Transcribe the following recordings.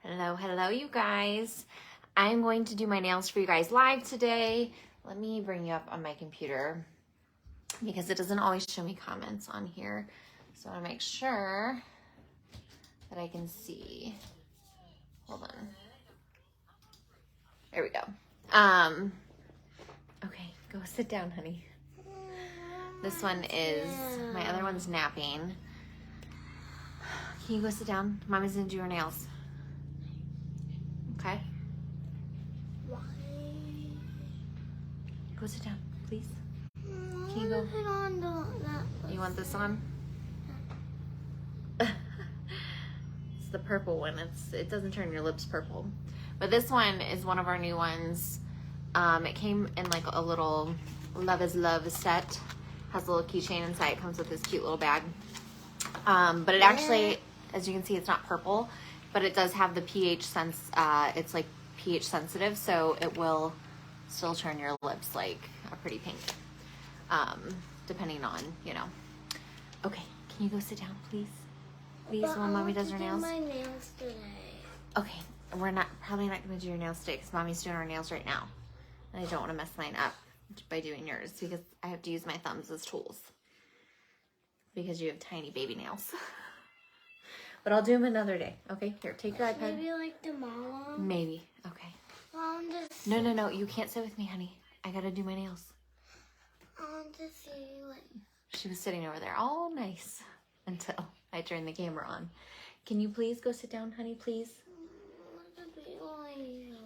Hello, you guys. I'm going to do my nails for you guys live today. Let me bring you up on my computer because it doesn't always show me comments on here. So I want to make sure that I can see. Hold on. There we go. Okay, go sit down, honey. This one is, my other one's napping. Can you go sit down? Mommy's gonna do her nails. Okay? Why? Go sit down, please. Can you go? Put on that. You want this on? It's the purple one. It doesn't turn your lips purple. But this one is one of our new ones. It came in like a little Love is Love set. Has a little keychain inside. It comes with this cute little bag. But it actually, as you can see, it's not purple, but it does have the pH sense. It's like pH sensitive, so it will still turn your lips like a pretty pink, depending on, you know. Okay, can you go sit down, please? Please, while Mommy does her nails. My nails today. Okay, we're probably not going to do your nails today because Mommy's doing our nails right now. And I don't want to mess mine up by doing yours because I have to use my thumbs as tools because you have tiny baby nails. But I'll do them another day. Okay, here, take your iPad. Maybe like tomorrow? Maybe, okay. I want to see. No, you can't sit with me, honey. I got to do my nails. I want to see like. She was sitting over there all nice until I turned the camera on. Can you please go sit down, honey, please?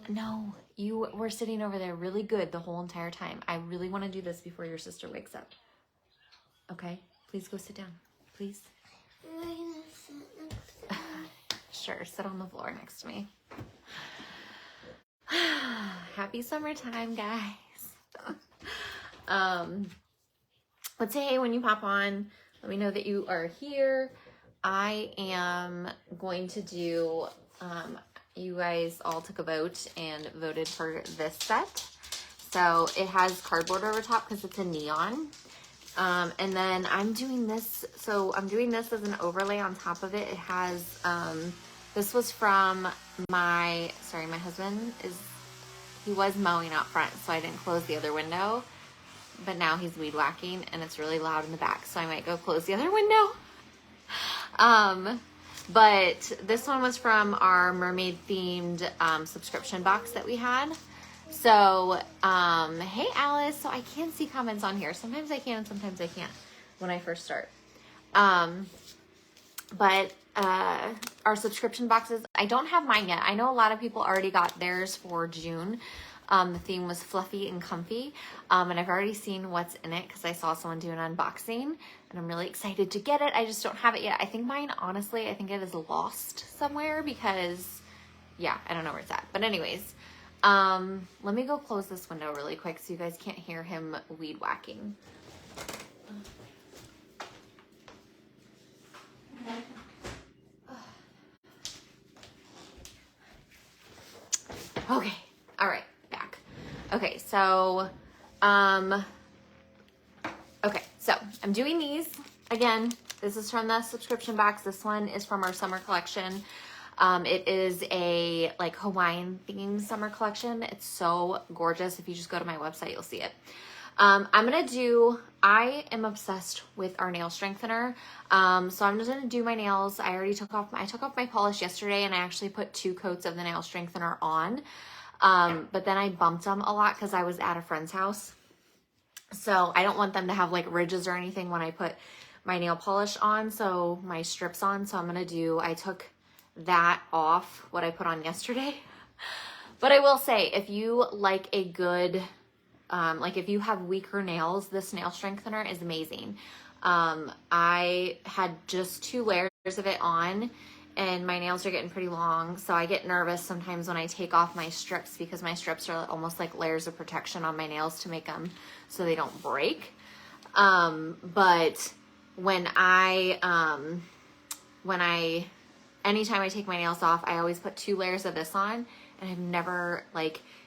No, you were sitting over there really good the whole entire time. I really want to do this before your sister wakes up. Okay? Please go sit down. Please. Am I gonna sit next to you? Sure, sit on the floor next to me. Happy summertime, guys. Let's say hey when you pop on. Let me know that you are here. I am going to do, you guys all took a vote and voted for this set. So it has cardboard over top because it's a neon. And then I'm doing this, so I'm doing this as an overlay on top of it. It has, this was from my husband he was mowing out front, so I didn't close the other window. But now he's weed whacking and it's really loud in the back, so I might go close the other window. But this one was from our mermaid themed subscription box that we had. So, hey Alice, so I can see comments on here. Sometimes I can and sometimes I can't when I first start. But our subscription boxes, I don't have mine yet. I know a lot of people already got theirs for June. The theme was fluffy and comfy. And I've already seen what's in it because I saw someone do an unboxing and I'm really excited to get it. I just don't have it yet. I think mine, honestly, I think it is lost somewhere because, yeah, I don't know where it's at. But anyways, let me go close this window really quick so you guys can't hear him weed whacking. Okay, all right. Okay, so, I'm doing these. Again, this is from the subscription box. This one is from our summer collection. It is a like Hawaiian themed summer collection. It's so gorgeous. If you just go to my website, you'll see it. I am obsessed with our nail strengthener. So I'm just gonna do my nails. I took off my polish yesterday and I actually put 2 coats of the nail strengthener on. But then I bumped them a lot because I was at a friend's house. So I don't want them to have like ridges or anything when I put my nail polish on, so my strips on. So I took that off, what I put on yesterday. But I will say, if you like a good, if you have weaker nails, this nail strengthener is amazing. I had just 2 layers of it on. And my nails are getting pretty long, so I get nervous sometimes when I take off my strips because my strips are almost like layers of protection on my nails to make them so they don't break. But anytime I take my nails off, I always put 2 layers of this on, and I've never,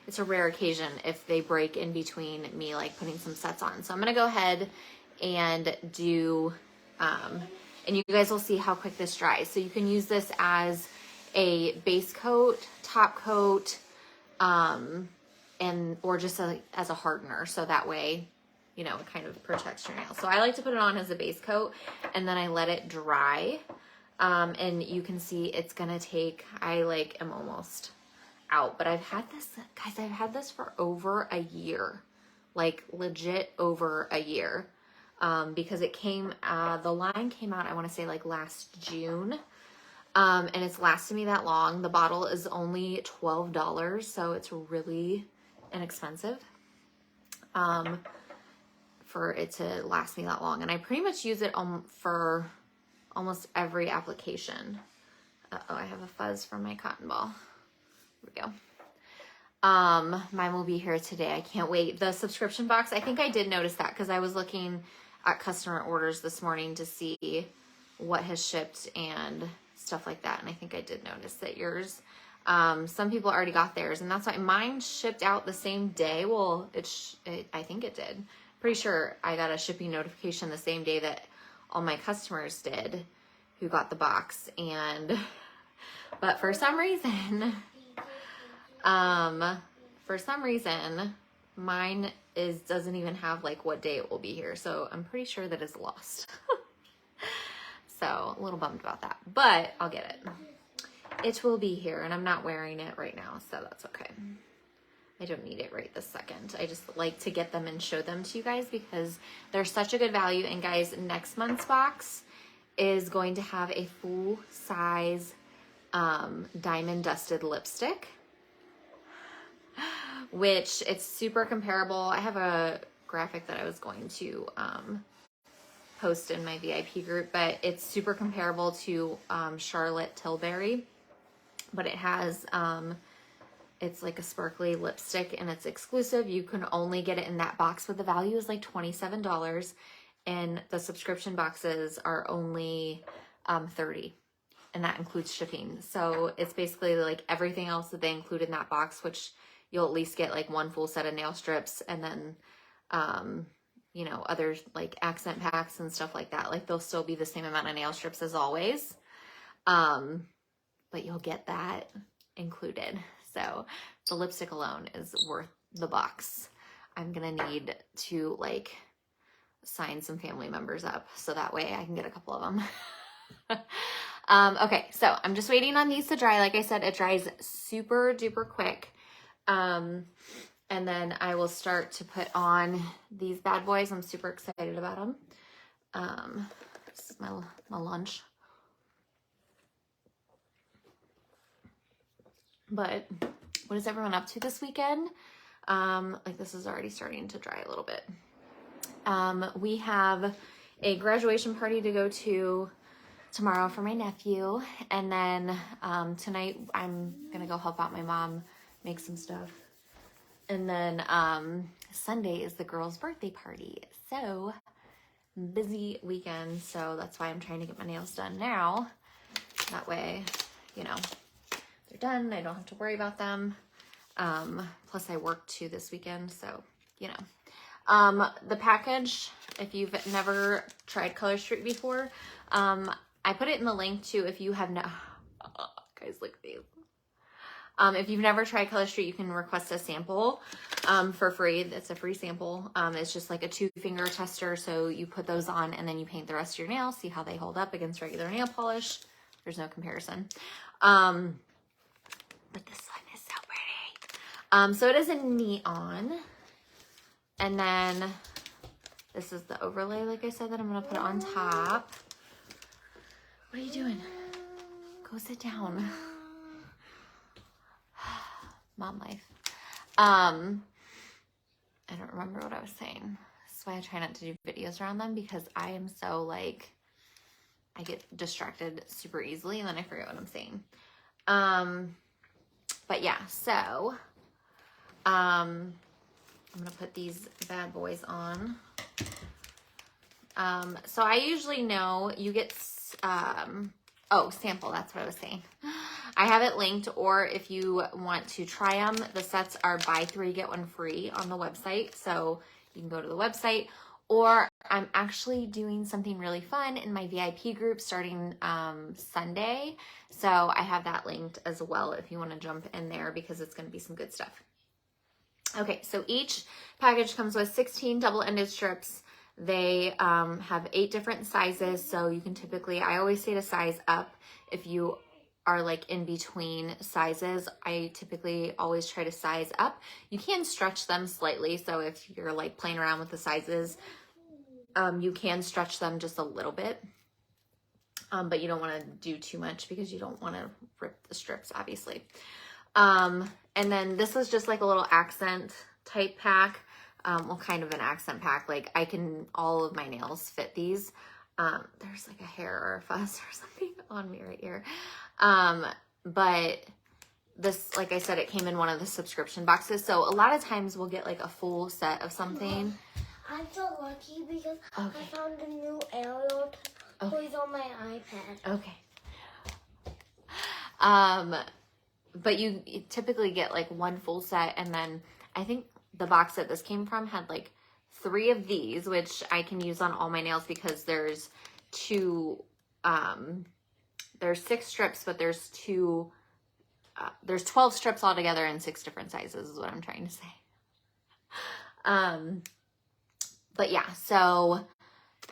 it's a rare occasion if they break in between me, putting some sets on. So I'm going to go ahead and do, and you guys will see how quick this dries. So you can use this as a base coat, top coat, or just as a hardener. So that way, you know, it kind of protects your nails. So I like to put it on as a base coat and then I let it dry. And you can see it's gonna take, I like am almost out, but I've had this, guys, I've had this for over a year, like legit over a year. Because it came, the line came out, I want to say like last June. And it's lasted me that long. The bottle is only $12, so it's really inexpensive, for it to last me that long. And I pretty much use it for almost every application. Uh-oh, I have a fuzz from my cotton ball. Here we go. Mine will be here today. I can't wait. The subscription box, I think I did notice that because I was looking at customer orders this morning to see what has shipped and stuff like that. And I think I did notice that yours, some people already got theirs, and that's why mine shipped out the same day. Well, I think it did. Pretty sure I got a shipping notification the same day that all my customers did who got the box. But for some reason, mine doesn't even have like what day it will be here. So I'm pretty sure that it's lost. So a little bummed about that, but I'll get it. It will be here, and I'm not wearing it right now, so that's okay. I don't need it right this second. I just like to get them and show them to you guys because they're such a good value. And guys, next month's box is going to have a full size diamond dusted lipstick, which it's super comparable. I have a graphic that I was going to post in my VIP group, but it's super comparable to Charlotte Tilbury, but it has it's like a sparkly lipstick and it's exclusive. You can only get it in that box, but the value is like $27, and the subscription boxes are only $30, and that includes shipping. So it's basically like everything else that they include in that box, which you'll at least get like one full set of nail strips, and then you know, other like accent packs and stuff like that. Like they'll still be the same amount of nail strips as always, but you'll get that included. So the lipstick alone is worth the box. I'm gonna need to like sign some family members up so that way I can get a couple of them. Okay, so I'm just waiting on these to dry. Like I said, it dries super duper quick. And then I will start to put on these bad boys. I'm super excited about them. This is my lunch. But what is everyone up to this weekend? Like this is already starting to dry a little bit. We have a graduation party to go to tomorrow for my nephew. And then tonight I'm gonna go help out my mom make some stuff. And then Sunday is the girls' birthday party. So busy weekend. So that's why I'm trying to get my nails done now. That way, you know, they're done. I don't have to worry about them. Plus I work too this weekend. So, you know, the package, if you've never tried Color Street before, I put it in the link too. If you have no, guys, look at these. If you've never tried Color Street, you can request a sample for free. It's a free sample. It's just like a 2-finger tester. So you put those on and then you paint the rest of your nails, see how they hold up against regular nail polish. There's no comparison. But this one is so pretty. So it is a neon. And then this is the overlay, like I said, that I'm going to put on top. What are you doing? Go sit down. Mom life. I don't remember what I was saying. That's why I try not to do videos around them, because I am so like, I get distracted super easily and then I forget what I'm saying. But yeah, so I'm gonna put these bad boys on. So I usually know you get sample, that's what I was saying. I have it linked, or if you want to try them, the sets are buy 3, get 1 free on the website. So you can go to the website, or I'm actually doing something really fun in my VIP group starting Sunday. So I have that linked as well if you want to jump in there because it's going to be some good stuff. Okay, so each package comes with 16 double-ended strips. They have 8 different sizes, so you can typically, I always say to size up if you are like in between sizes. I typically always try to size up. You can stretch them slightly, so if you're like playing around with the sizes, you can stretch them just a little bit, but you don't want to do too much because you don't want to rip the strips, obviously. And then this is just like a little accent type pack. Well, kind of an accent pack. Like all of my nails fit these. There's like a hair or a fuzz or something on me right here. But this, like I said, it came in one of the subscription boxes. So a lot of times we'll get like a full set of something. I'm so lucky because I found a new Ariel toys on my iPad. Okay. But you typically get like one full set, and then I think the box that this came from had like 3 of these, which I can use on all my nails because there's 6 strips, but there's 12 strips altogether in 6 different sizes is what I'm trying to say. But yeah, so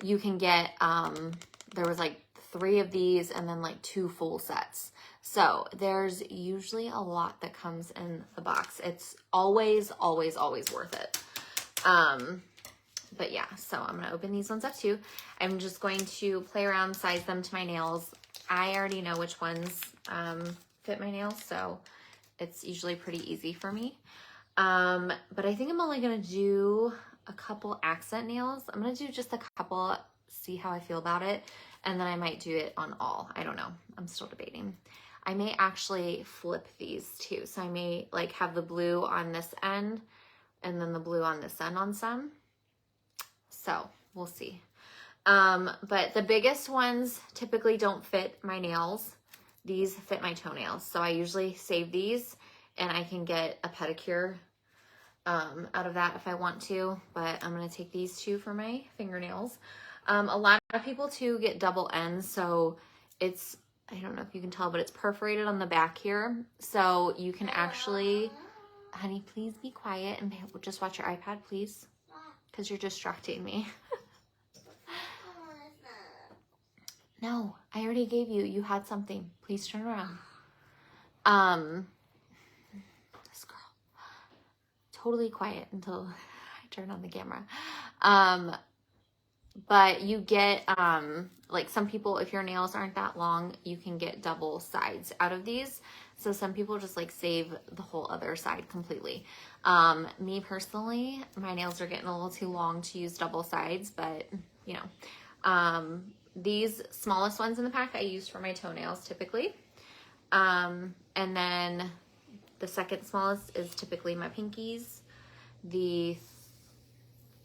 you can get, there was like 3 of these and then like 2 full sets. So there's usually a lot that comes in the box. It's always, always, always worth it. But yeah, so I'm going to open these ones up too. I'm just going to play around, size them to my nails. I already know which ones fit my nails, so it's usually pretty easy for me. But I think I'm only going to do a couple accent nails. I'm going to do just a couple, see how I feel about it. And then I might do it on all. I don't know. I'm still debating. I may actually flip these too. So I may like have the blue on this end and then the blue on this end on some. So we'll see. But the biggest ones typically don't fit my nails. These fit my toenails. So I usually save these and I can get a pedicure out of that if I want to. But I'm going to take these 2 for my fingernails. A lot of people too get double ends. So it's, I don't know if you can tell, but it's perforated on the back here. So you can actually, honey, please be quiet and just watch your iPad, please. Because you're distracting me. No, I already gave you. You had something. Please turn around. This girl. Totally quiet until I turn on the camera. But you get, like some people, if your nails aren't that long, you can get double sides out of these. So some people just like save the whole other side completely. Me personally, my nails are getting a little too long to use double sides, but you know, these smallest ones in the pack I use for my toenails typically. And then the second smallest is typically my pinkies. The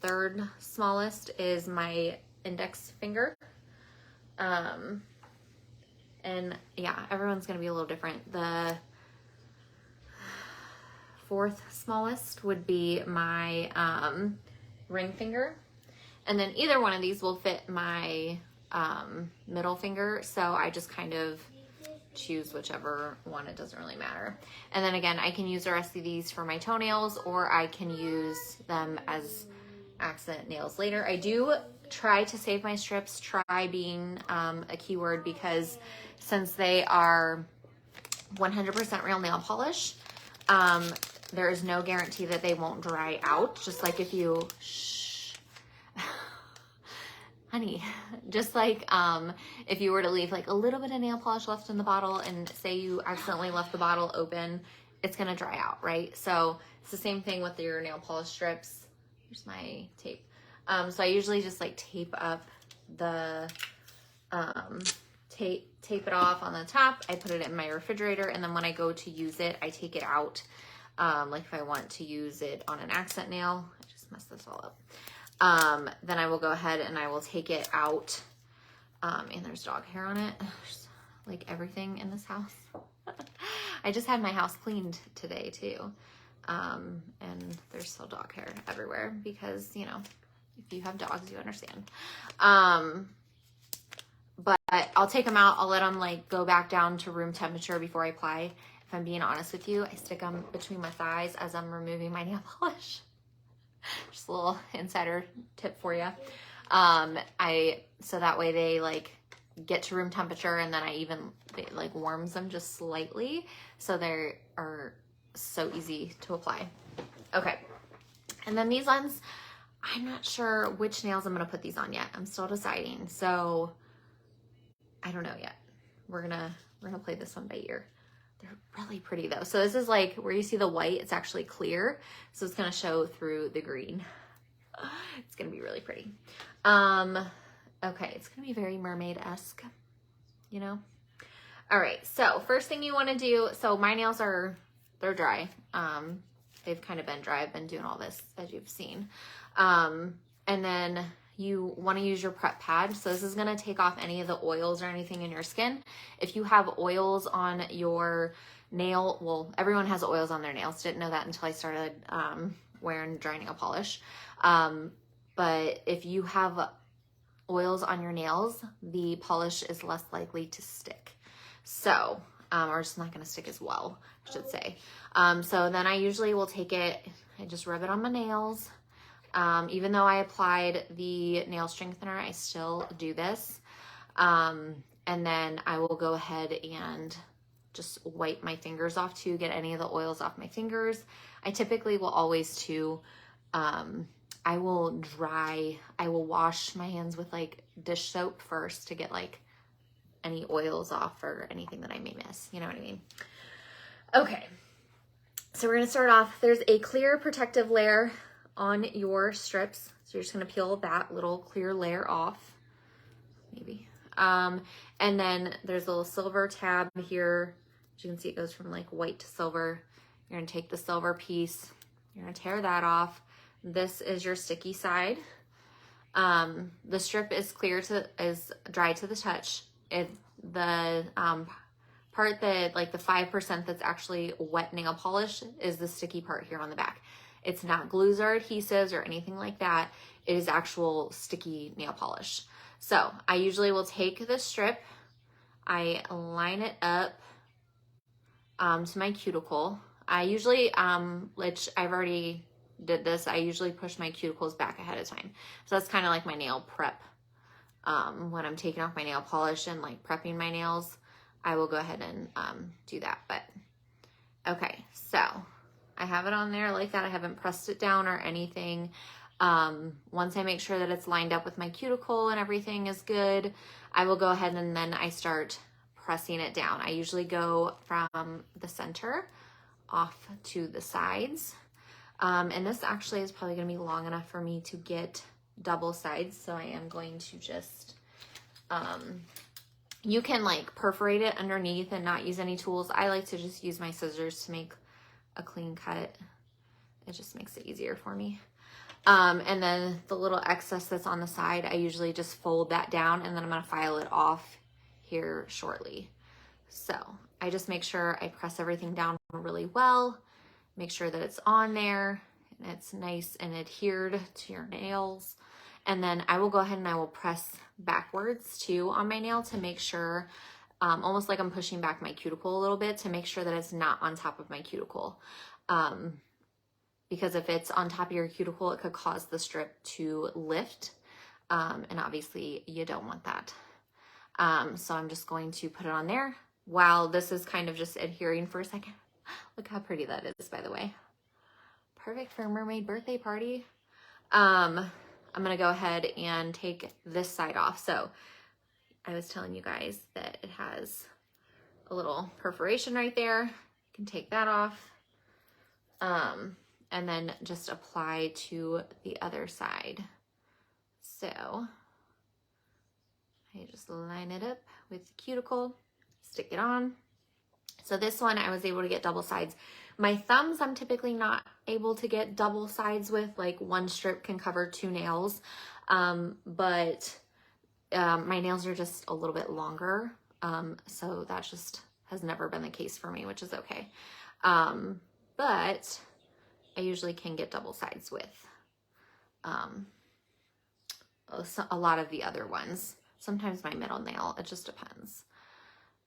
third smallest is my index finger. And yeah, everyone's going to be a little different. The 4th smallest would be my ring finger. And then either one of these will fit my middle finger. So I just kind of choose whichever one. It doesn't really matter. And then again, I can use the rest of these for my toenails, or I can use them as accent nails later. I do try to save my strips, try being a keyword, because since they are 100% real nail polish, there is no guarantee that they won't dry out. Just like if you, honey, just like if you were to leave like a little bit of nail polish left in the bottle and say you accidentally left the bottle open, it's gonna dry out, right? So it's the same thing with your nail polish strips. Here's my tape. So I usually just like tape up the, tape it off on the top. I put it in my refrigerator, and then when I go to use it, I take it out. Like if I want to use it on an accent nail, I just messed this all up. Then I will go ahead and I will take it out. And there's dog hair on it. There's like everything in this house. I just had my house cleaned today too. And there's still dog hair everywhere because, you know, If you have dogs, you understand. But I'll take them out. I'll let them like go back down to room temperature before I apply. If I'm being honest with you, I stick them between my thighs as I'm removing my nail polish. Just a little insider tip for you. So that way they like get to room temperature, and then it like warms them just slightly, so they are so easy to apply. Okay, and then these ones, I'm not sure which nails I'm gonna put these on yet. I'm still deciding, so I don't know yet. We're gonna play this one by ear. They're really pretty though. So this is like where you see the white, it's actually clear. So it's gonna show through the green. It's gonna be really pretty. Okay, it's gonna be very mermaid-esque, you know? All right, so first thing you wanna do, so my nails they're dry. They've kind of been dry. I've been doing all this, as you've seen. And then you wanna use your prep pad. So this is gonna take off any of the oils or anything in your skin. If you have oils on your nail, well, everyone has oils on their nails. Didn't know that until I started wearing dry nail polish. But if you have oils on your nails, the polish is less likely to stick. So, or it's not gonna stick as well, I should say. So then I usually will take it and just rub it on my nails. Even though I applied the nail strengthener, I still do this. And then I will go ahead and just wipe my fingers off to get any of the oils off my fingers. I typically will always I will wash my hands with like dish soap first to get like any oils off or anything that I may miss. You know what I mean? Okay. So we're going to start off. There's a clear protective layer on your strips. So you're just going to peel that little clear layer off. Maybe. And then there's a little silver tab here. As you can see, it goes from like white to silver. You're going to take the silver piece. You're going to tear that off. This is your sticky side. The strip is is dry to the touch. The part that like the 5% that's actually wet nail polish is the sticky part here on the back. It's not glues or adhesives or anything like that. It is actual sticky nail polish. So I usually will take this strip, I line it up to my cuticle. I usually, which I've already did this, I usually push my cuticles back ahead of time. So that's kind of like my nail prep. When I'm taking off my nail polish and like prepping my nails, I will go ahead and do that. But okay, so I have it on there like that. I haven't pressed it down or anything. Once I make sure that it's lined up with my cuticle and everything is good, I will go ahead and then I start pressing it down. I usually go from the center off to the sides. And this actually is probably going to be long enough for me to get double sides. So I am going to just, you can like perforate it underneath and not use any tools. I like to just use my scissors to make a clean cut. It just makes it easier for me. And then the little excess that's on the side, I usually just fold that down and then I'm going to file it off here shortly. So I just make sure I press everything down really well. Make sure that it's on there and it's nice and adhered to your nails. And then I will go ahead and I will press backwards too on my nail to make sure, almost like I'm pushing back my cuticle a little bit to make sure that it's not on top of my cuticle. Because if it's on top of your cuticle, it could cause the strip to lift. And obviously you don't want that. So I'm just going to put it on there while this is kind of just adhering for a second. Look how pretty that is, by the way. Perfect for a mermaid birthday party. I'm going to go ahead and take this side off. So I was telling you guys that it has a little perforation right there. You can take that off. And then just apply to the other side. So I just line it up with the cuticle, stick it on. So this one I was able to get double sides. My thumbs I'm typically not able to get double sides with, like one strip can cover 2 nails. But my nails are just a little bit longer. So that just has never been the case for me, which is okay. But I usually can get double sides with a lot of the other ones. Sometimes my middle nail, it just depends.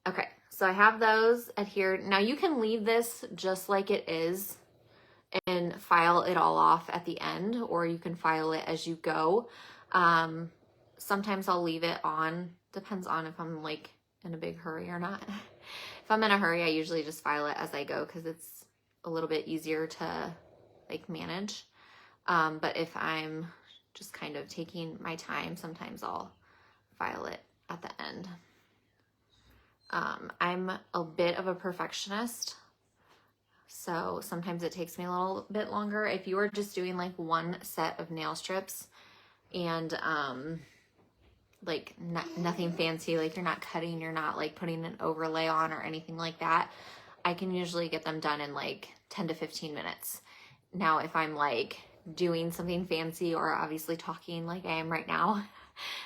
Okay, so I have those adhered. Now you can leave this just like it is and file it all off at the end, or you can file it as you go. Sometimes I'll leave it on, depends on if I'm like in a big hurry or not. If I'm in a hurry, I usually just file it as I go because it's a little bit easier to like manage. But if I'm just kind of taking my time, sometimes I'll file it at the end. I'm a bit of a perfectionist, so sometimes it takes me a little bit longer. If you are just doing like one set of nail strips and like nothing fancy, like you're not cutting, you're not like putting an overlay on or anything like that, I can usually get them done in like 10 to 15 minutes. Now, if I'm like doing something fancy or obviously talking like I am right now,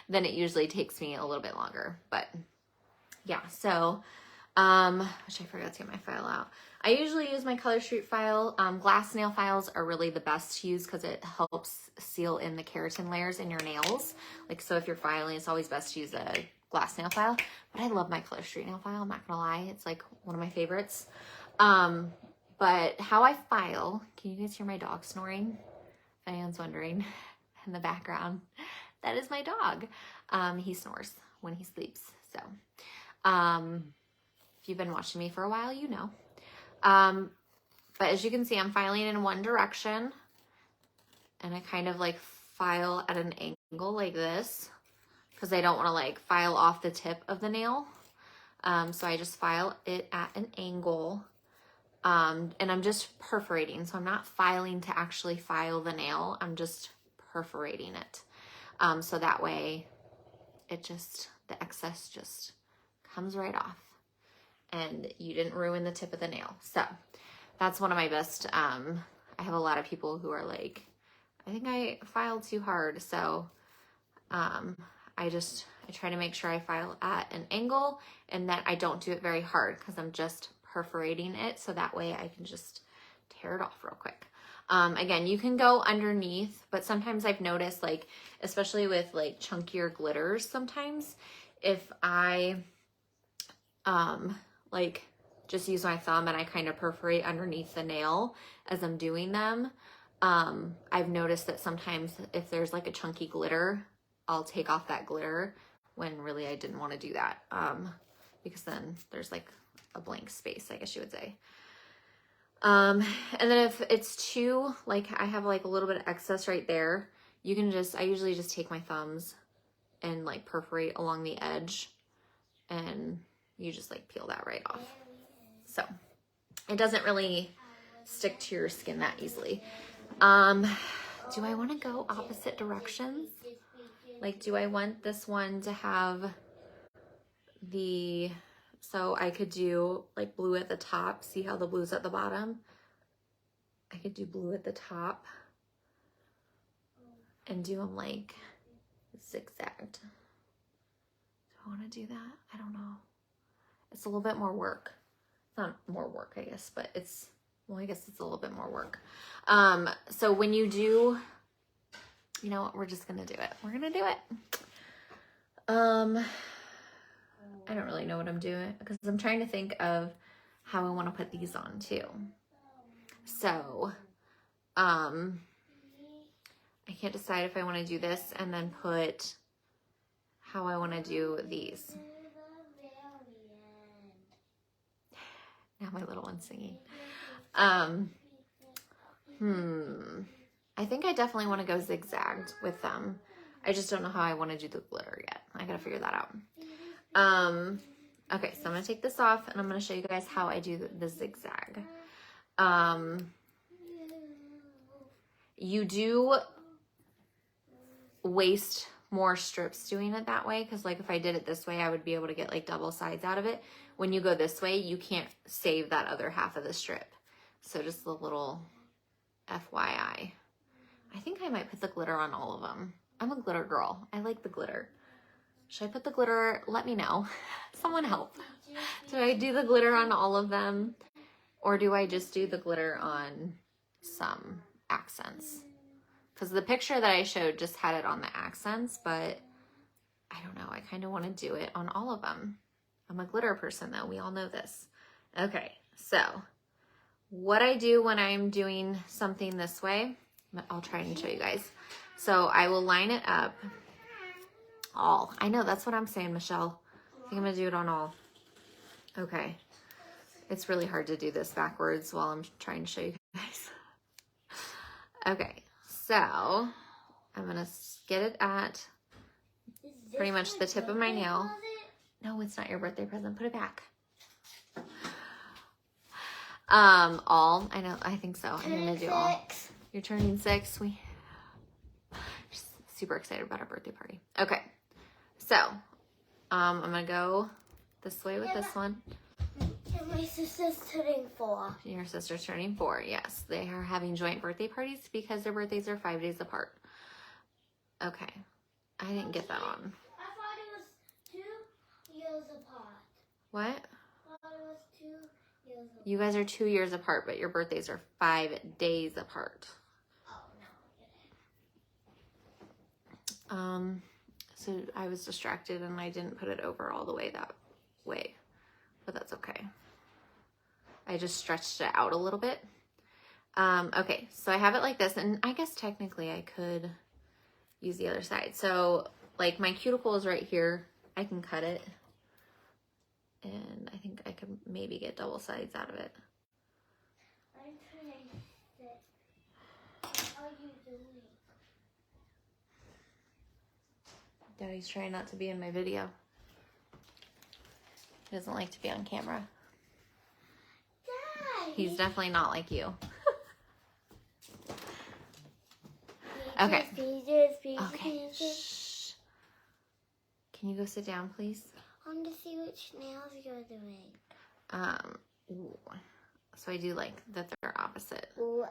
then it usually takes me a little bit longer. But yeah, so which I forgot to get my file out. I usually use my Color Street file. Glass nail files are really the best to use because it helps seal in the keratin layers in your nails. Like, so if you're filing, it's always best to use a glass nail file. But I love my Color Street nail file, I'm not gonna lie. It's like one of my favorites. But how I file, can you guys hear my dog snoring? If anyone's wondering in the background, that is my dog. He snores when he sleeps. So, if you've been watching me for a while, you know. But as you can see, I'm filing in one direction, and I kind of like file at an angle like this because I don't want to like file off the tip of the nail. So I just file it at an angle, and I'm just perforating. So I'm not filing to actually file the nail. I'm just perforating it. So that way the excess just comes right off and you didn't ruin the tip of the nail. So that's one of my best. I have a lot of people who are like, I think I filed too hard. So I try to make sure I file at an angle and that I don't do it very hard because I'm just perforating it. So that way I can just tear it off real quick. Again, you can go underneath, but sometimes I've noticed, like, especially with like chunkier glitters, sometimes if I like just use my thumb and I kind of perforate underneath the nail as I'm doing them, I've noticed that sometimes if there's like a chunky glitter, I'll take off that glitter when really I didn't want to do that, because then there's like a blank space, I guess you would say. And then if it's too, like I have like a little bit of excess right there, you can just, I usually just take my thumbs and like perforate along the edge and you just like peel that right off. So it doesn't really stick to your skin that easily. Do I want to go opposite directions? Like, do I want this one to have so I could do like blue at the top. See how the blue's at the bottom? I could do blue at the top and do them like zigzagged. Do I want to do that? I don't know. It's a little bit more work. It's not more work, I guess, but it's, well, I guess it's a little bit more work. So when you do, you know what, we're just going to do it. We're going to do it. I don't really know what I'm doing because I'm trying to think of how I want to put these on too. So, I can't decide if I want to do this and then put how I want to do these. Now my little one's singing. I think I definitely want to go zigzagged with them. I just don't know how I want to do the glitter yet. I gotta figure that out. Okay, so I'm gonna take this off and I'm gonna show you guys how I do the zigzag. You do waste more strips doing it that way because like if I did it this way, I would be able to get like double sides out of it. When you go this way, you can't save that other half of the strip. So just a little FYI. I think I might put the glitter on all of them. I'm a glitter girl. I like the glitter. Should I put the glitter? Let me know. Someone help. Do I do the glitter on all of them? Or do I just do the glitter on some accents? because the picture that I showed just had it on the accents, but I don't know. I kind of want to do it on all of them. I'm a glitter person though. We all know this. Okay, so what I do when I'm doing something this way, I'll try and show you guys. So I will line it up all. I know, that's what I'm saying, Michelle. I think I'm gonna do it on all. Okay. It's really hard to do this backwards while I'm trying to show you guys. Okay, so I'm gonna get it at pretty much the tip of my nail. No, it's not your birthday present. Put it back. All. I know. I think so. I'm gonna do all. You're turning 6. We just super excited about our birthday party. Okay, so I'm gonna go this way with this one. And my sister's turning 4. Your sister's turning 4. Yes, they are having joint birthday parties because their birthdays are 5 days apart. Okay, I didn't get that on. I thought it was 2 years apart. What? I thought it was 2 years apart. You guys are 2 years apart, but your birthdays are 5 days apart. Oh, no. So I was distracted and I didn't put it over all the way that way, but that's okay. I just stretched it out a little bit. Okay, so I have it like this, and I guess technically I could use the other side. So like my cuticle is right here. I can cut it, and I think I could maybe get double sides out of it. I'm turning 6. How are you doing? Daddy's trying not to be in my video. He doesn't like to be on camera. Dad! He's definitely not like you. Okay. Okay. Shh. Can you go sit down, please? I want to see which nails you're doing. Ooh. So I do like that they're opposite. Ooh.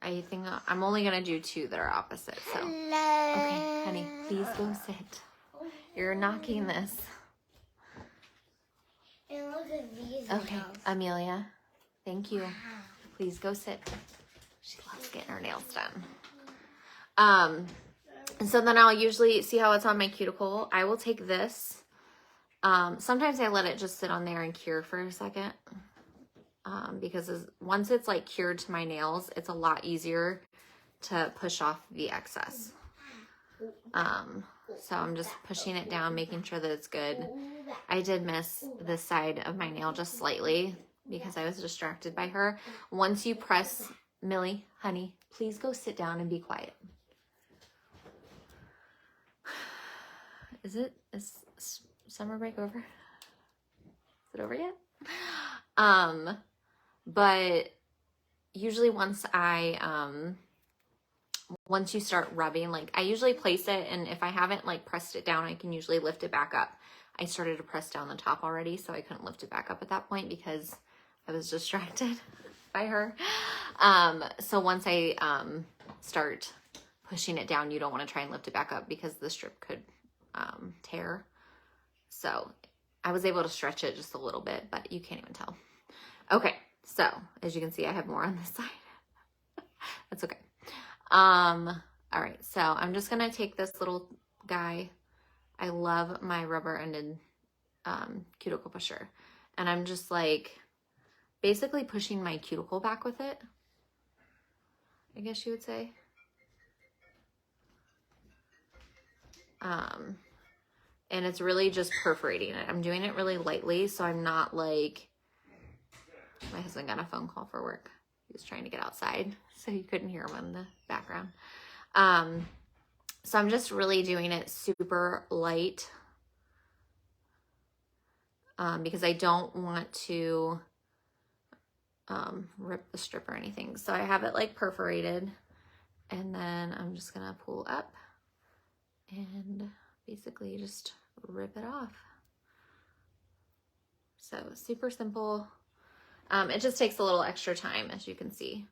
I think I'm only gonna do 2 that are opposite. So Hello. okay, honey, please go sit. You're knocking this. And look at these Okay, nails. Amelia, thank you. Wow. Please go sit. She loves getting her nails done. And so then I'll usually see how it's on my cuticle. I will take this. Sometimes I let it just sit on there and cure for a second. Because once it's like cured to my nails, it's a lot easier to push off the excess. So I'm just pushing it down, making sure that it's good. I did miss this side of my nail just slightly because I was distracted by her. Once you press, Millie, honey, please go sit down and be quiet. Is summer break over? Is it over yet? But usually once you start rubbing, like I usually place it, and if I haven't like pressed it down, I can usually lift it back up. I started to press down the top already, so I couldn't lift it back up at that point because I was distracted by her. So once I start pushing it down, you don't want to try and lift it back up because the strip could tear. So I was able to stretch it just a little bit, but you can't even tell. Okay, so as you can see, I have more on this side. That's okay. All right, so I'm just gonna take this little guy. I love my rubber-ended cuticle pusher, and I'm just like basically pushing my cuticle back with it, I guess you would say. And it's really just perforating it. I'm doing it really lightly, so I'm not like, my husband got a phone call for work. He was trying to get outside, so you couldn't hear him in the background. So I'm just really doing it super light because I don't want to rip the strip or anything. So I have it like perforated, and then I'm just gonna pull up and basically just rip it off. So super simple. It just takes a little extra time, as you can see.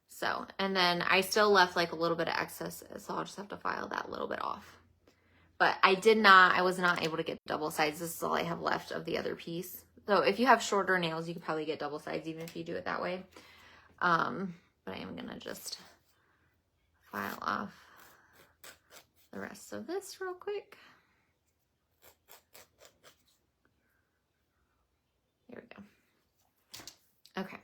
So, and then I still left like a little bit of excess, so I'll just have to file that little bit off. But I was not able to get double sides. This is all I have left of the other piece. So if you have shorter nails, you could probably get double sides even if you do it that way. But I am gonna just file off the rest of this real quick. Here we go. Okay.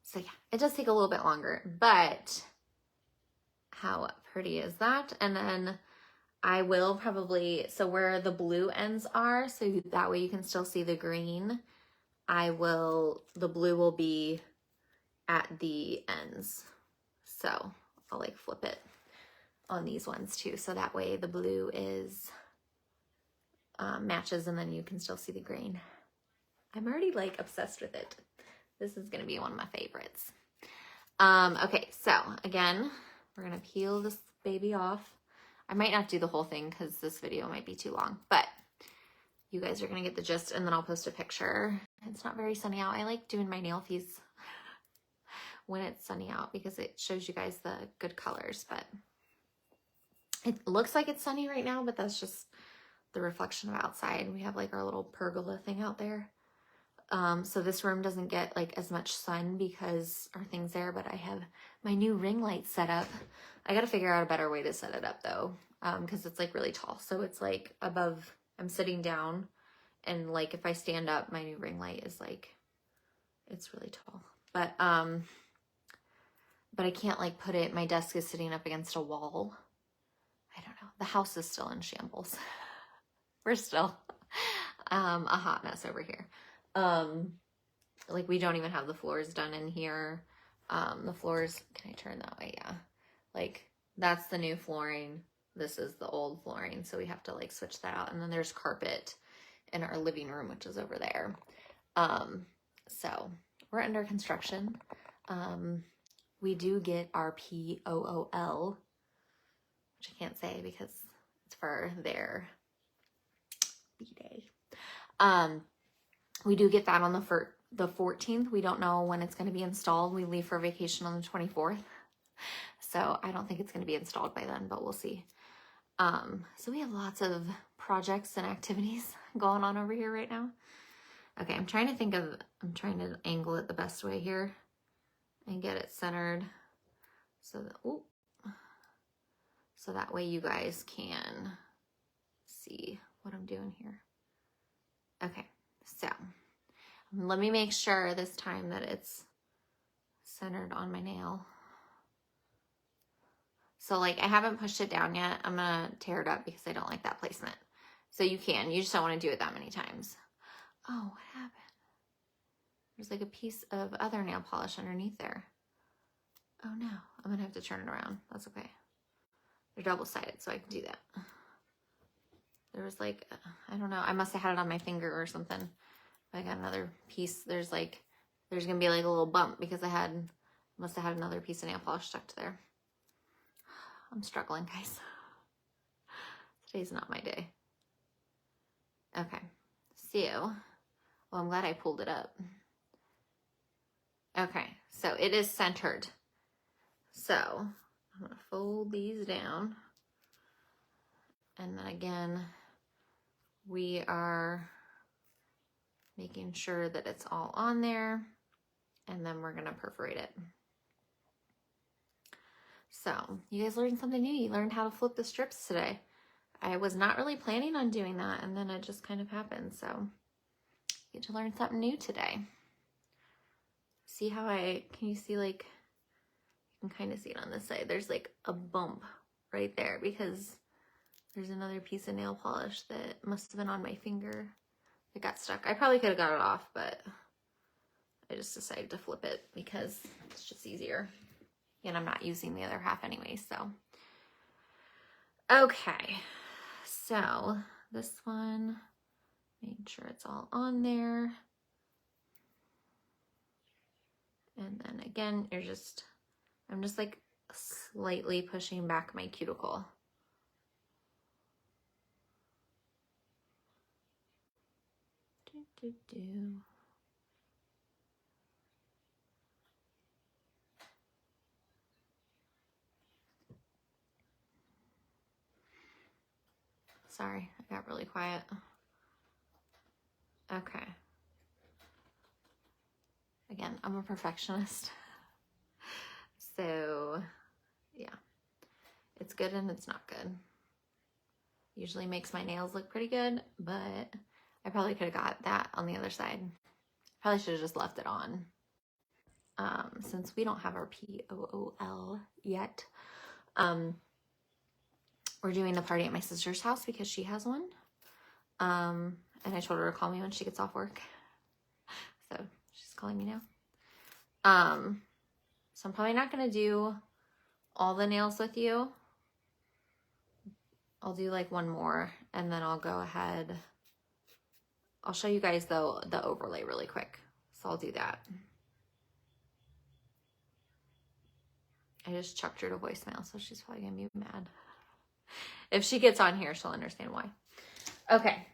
So yeah, it does take a little bit longer, but how pretty is that? And then I will probably, so where the blue ends are, so that way you can still see the green, the blue will be at the ends. So I'll like flip it on these ones too. So that way the blue is, matches, and then you can still see the green. I'm already like obsessed with it. This is gonna be one of my favorites. Okay, so again, we're gonna peel this baby off. I might not do the whole thing because this video might be too long, but you guys are gonna get the gist, and then I'll post a picture. It's not very sunny out. I like doing my nail piece when it's sunny out because it shows you guys the good colors, but it looks like it's sunny right now, but that's just the reflection of outside. We have like our little pergola thing out there. So this room doesn't get like as much sun because our thing's there, but I have my new ring light set up. I got to figure out a better way to set it up though. Cause it's like really tall. So it's like above, I'm sitting down, and like if I stand up, my new ring light is like, it's really tall, but I can't like put it, my desk is sitting up against a wall. I don't know. The house is still in shambles. We're still a hot mess over here. Like we don't even have the floors done in here. The floors, can I turn that way? Yeah. Like that's the new flooring. This is the old flooring. So we have to like switch that out. And then there's carpet in our living room, which is over there. So we're under construction. We do get our POOL, which I can't say because it's for their B-Day. We do get that on the 14th. We don't know when it's going to be installed. We leave for vacation on the 24th. So I don't think it's going to be installed by then, but we'll see. So we have lots of projects and activities going on over here right now. Okay, I'm trying to angle it the best way here and get it centered so that way you guys can see what I'm doing here. Okay, so let me make sure this time that it's centered on my nail. So like I haven't pushed it down yet. I'm gonna tear it up because I don't like that placement. So you just don't want to do it that many times. Oh, what happened? There's like a piece of other nail polish underneath there. Oh no, I'm gonna have to turn it around. That's okay. They're double-sided, so I can do that. There was like, I don't know, I must have had it on my finger or something. I got another piece. There's gonna be like a little bump because must have had another piece of nail polish stuck to there. I'm struggling, guys. Today's not my day. Okay, so, well, I'm glad I pulled it up. Okay, so it is centered. So I'm gonna fold these down. And then again, we are making sure that it's all on there, and then we're gonna perforate it. So you guys learned something new. You learned how to flip the strips today. I was not really planning on doing that, and then it just kind of happened. So you get to learn something new today. See how can you see, like, you can kind of see it on this side. There's like a bump right there because there's another piece of nail polish that must have been on my finger. It got stuck. I probably could have got it off, but I just decided to flip it because it's just easier. And I'm not using the other half anyway, so. Okay, so this one, make sure it's all on there. And then again, I'm just like slightly pushing back my cuticle. Sorry, I got really quiet. Okay. Again, I'm a perfectionist. So, yeah. It's good and it's not good. Usually makes my nails look pretty good, but I probably could have got that on the other side. Probably should have just left it on. Since we don't have our POOL yet. We're doing the party at my sister's house because she has one. And I told her to call me when she gets off work. So she's calling me now. So I'm probably not going to do all the nails with you. I'll do like one more and then I'll go ahead. I'll show you guys though the overlay really quick. So I'll do that. I just chucked her to voicemail, so she's probably gonna be mad. If she gets on here, she'll understand why. Okay.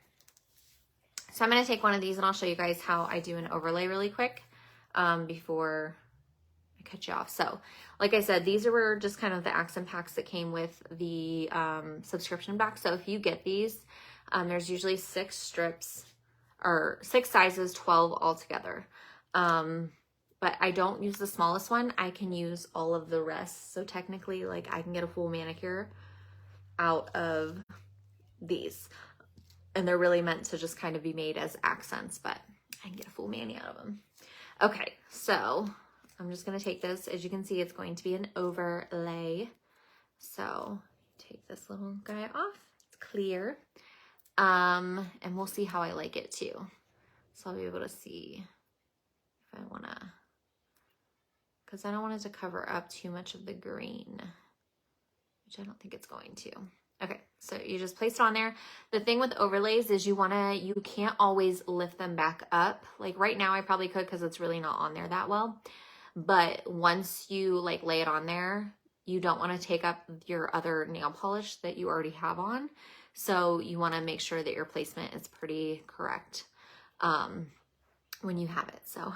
So I'm gonna take one of these and I'll show you guys how I do an overlay really quick before I cut you off. So like I said, these were just kind of the accent packs that came with the subscription box. So if you get these, there's usually 6 strips or 6 sizes, 12 altogether. But I don't use the smallest one. I can use all of the rest. So technically, like, I can get a full manicure out of these. And they're really meant to just kind of be made as accents, but I can get a full mani out of them. Okay, so I'm just going to take this. As you can see, it's going to be an overlay. So take this little guy off. It's clear. And we'll see how I like it too. So I'll be able to see if I want to, because I don't want it to cover up too much of the green, which I don't think it's going to. Okay, so you just place it on there. The thing with overlays is you can't always lift them back up. Like right now I probably could because it's really not on there that well. But once you like lay it on there, you don't want to take up your other nail polish that you already have on. So you want to make sure that your placement is pretty correct when you have it. So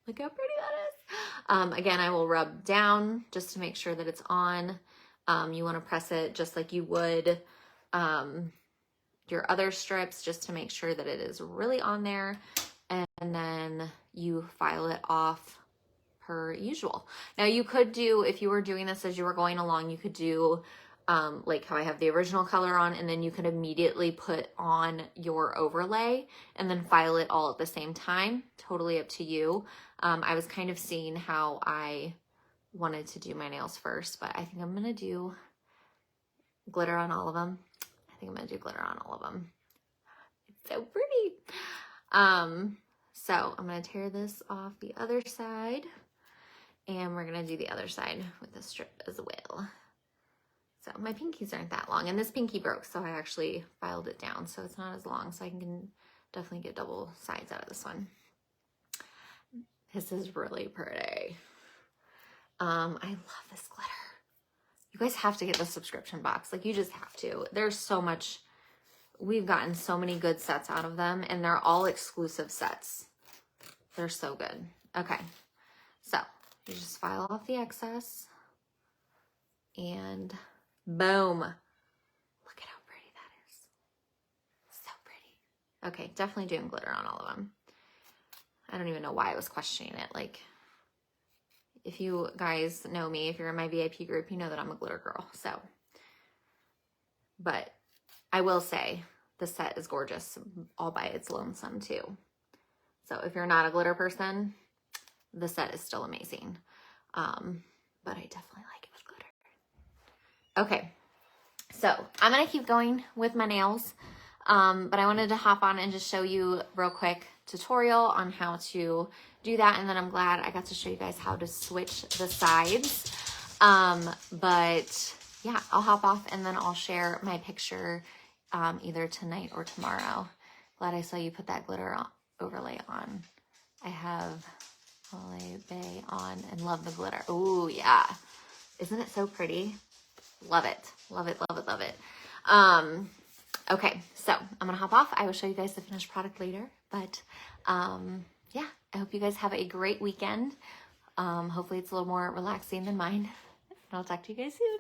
look how pretty that is. Again, I will rub down just to make sure that it's on. You want to press it just like you would your other strips, just to make sure that it is really on there. And then you file it off per usual. Now you could do, if you were doing this as you were going along, you could do like how I have the original color on, and then you could immediately put on your overlay and then file it all at the same time. Totally up to you. I was kind of seeing how I wanted to do my nails first, but I think I'm going to do glitter on all of them. I think I'm going to do glitter on all of them. It's so pretty. So I'm going to tear this off the other side, and we're going to do the other side with a strip as well. So my pinkies aren't that long, and this pinky broke, so I actually filed it down so it's not as long, so I can definitely get double sides out of this one. This is really pretty. I love this glitter. You guys have to get the subscription box. Like, you just have to. There's so much. We've gotten so many good sets out of them, and they're all exclusive sets. They're so good. Okay, so you just file off the excess, and boom. Look at how pretty that is. So pretty. Okay, definitely doing glitter on all of them. I don't even know why I was questioning it. Like, if you guys know me, if you're in my VIP group, you know that I'm a glitter girl. So, but I will say the set is gorgeous all by its lonesome too. So if you're not a glitter person, the set is still amazing. But I definitely like it with glitter. Okay, so I'm gonna keep going with my nails. But I wanted to hop on and just show you real quick tutorial on how to do that, and then I'm glad I got to show you guys how to switch the sides. But yeah, I'll hop off and then I'll share my picture either tonight or tomorrow. Glad I saw you put that glitter overlay on. I have Olay Bay on and love the glitter. Oh yeah, isn't it so pretty? Love it, love it, love it, love it. Okay, so I'm gonna hop off. I will show you guys the finished product later, but yeah, I hope you guys have a great weekend. Hopefully it's a little more relaxing than mine, and I'll talk to you guys soon.